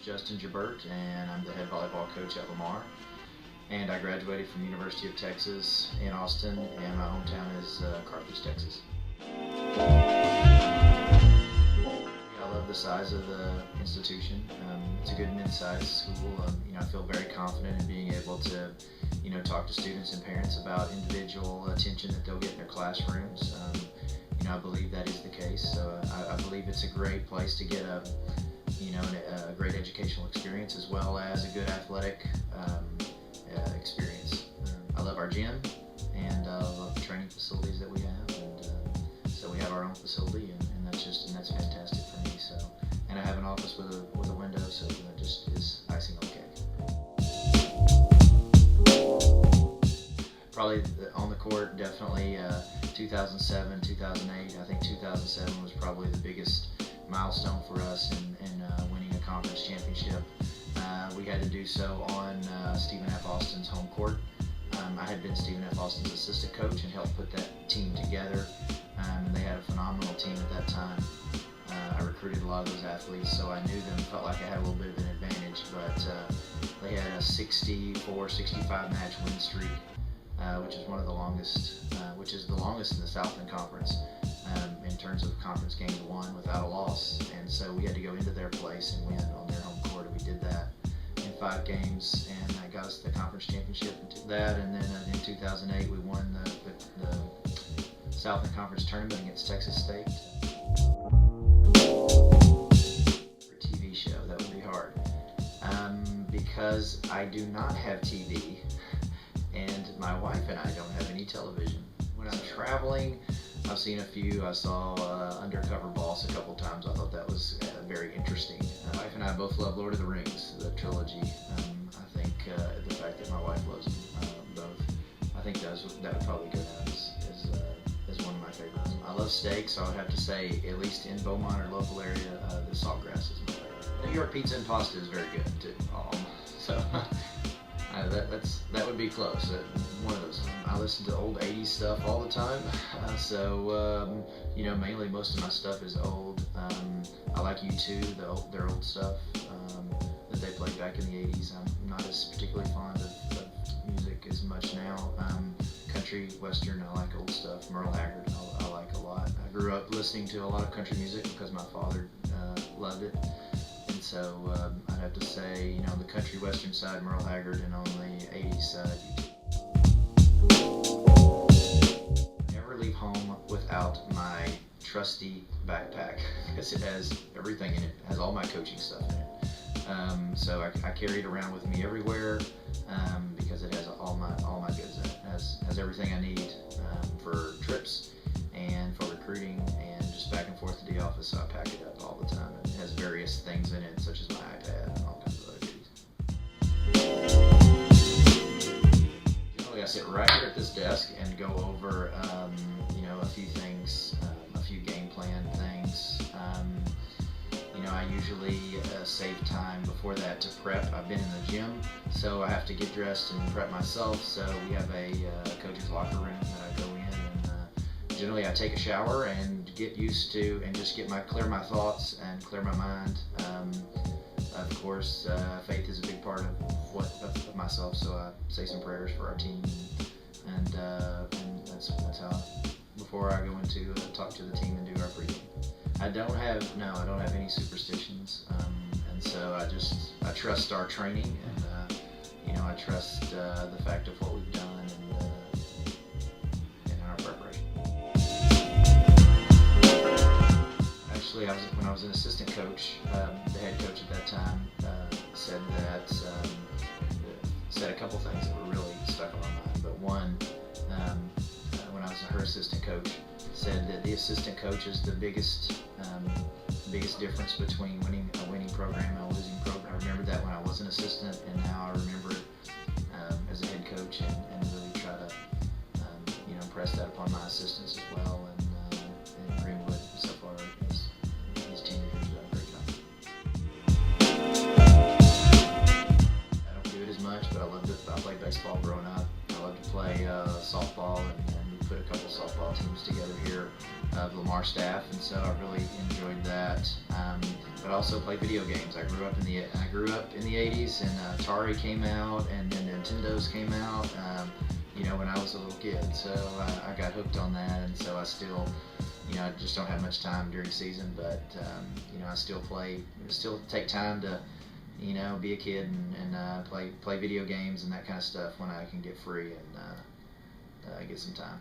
Justin Gibert, and I'm the head volleyball coach at Lamar. And I graduated from the University of Texas in Austin, and my hometown is Carthage, Texas. I love the size of the institution. It's a good mid-sized school. I feel very confident in being able to, talk to students and parents about individual attention that they'll get in their classrooms. I believe that is the case. So I believe it's a great place to get a great educational experience as well as a good athletic experience. I love our gym, and I love the training facilities that we have. And so we have our own facility, and that's fantastic for me. So, and I have an office with a window, so that just is icing on the cake. Probably on the court, definitely 2007, 2008. I think 2007 was probably the biggest milestone for us in winning a conference championship. We had to do so on Stephen F. Austin's home court. I had been Stephen F. Austin's assistant coach and helped put that team together, and they had a phenomenal team at that time. I recruited a lot of those athletes, so I knew them, felt like I had a little bit of an advantage, but they had a 64-65 match win streak, which is one of the longest, which is the longest in the Southland Conference in terms of conference games won without a loss. And so we had to go into their place and win on their home court, and we did that in 5 games, and that got us the conference championship into that. And then in 2008 we won the Southland Conference tournament against Texas State. For a TV show, that would be hard, because I do not have TV, and my wife and I don't have any television. When I'm traveling, I've seen a few. I saw Undercover Boss a couple times. I thought that was very interesting. My wife and I both love Lord of the Rings, the trilogy. I think the fact that my wife loves them both, I think that would probably go down as one of my favorites. I love steak, so I would have to say, at least in Beaumont or local area, the Saltgrass is my favorite. New York pizza and pasta is very good too. So that would be close. One of those. I listen to old 80s stuff all the time, so mainly most of my stuff is old. I like U2, their old stuff that they played back in the 80s. I'm not as particularly fond of music as much now. Country, western, I like old stuff. Merle Haggard, I like a lot. I grew up listening to a lot of country music because my father loved it. And so I'd have to say, on the country western side, Merle Haggard, and on the 80s side, U2. Never leave home without my trusty backpack, because it has everything in it. It has all my coaching stuff in it. So I carry it around with me everywhere, because it has all my goods in it. It has everything I need for trips and for recruiting and just back and forth to the office, so I pack it up all the time. It has various things in it, such as my iPad and all kinds of other goodies. Generally, I sit right here at this desk and go over, a few things, a few game plan things. I usually save time before that to prep. I've been in the gym, so I have to get dressed and prep myself. So we have a coach's locker room that I go in, and generally I take a shower and get used to and just clear my thoughts and clear my mind. Of course, faith is a big part of myself, so I say some prayers for our team, and that's how before I go into talk to the team and do our pregame. I don't have any superstitions, and so I trust our training, and I trust the fact of what we've done and our preparation. Actually, when I was an assistant coach, the head coach at that time said a couple things that were really stuck on my mind. But one, when I was her assistant coach, said that the assistant coach is the biggest difference between a winning program and a losing program. I remember that when I was an assistant, and now I remember it as a head coach, and really try to impress that upon my assistants as well. And Greenwood so far his tenure has done a great job. I don't do it as much, but I played baseball growing up. I love to play softball, and we put a couple softball teams together here of Lamar staff, and so I really enjoyed that. But I also played video games. I grew up in the 80s, and Atari came out, and then Nintendo's came out. When I was a little kid, so I got hooked on that, and so I still, I just don't have much time during season, but I still take time to, be a kid and play video games and that kind of stuff when I can get free and get some time.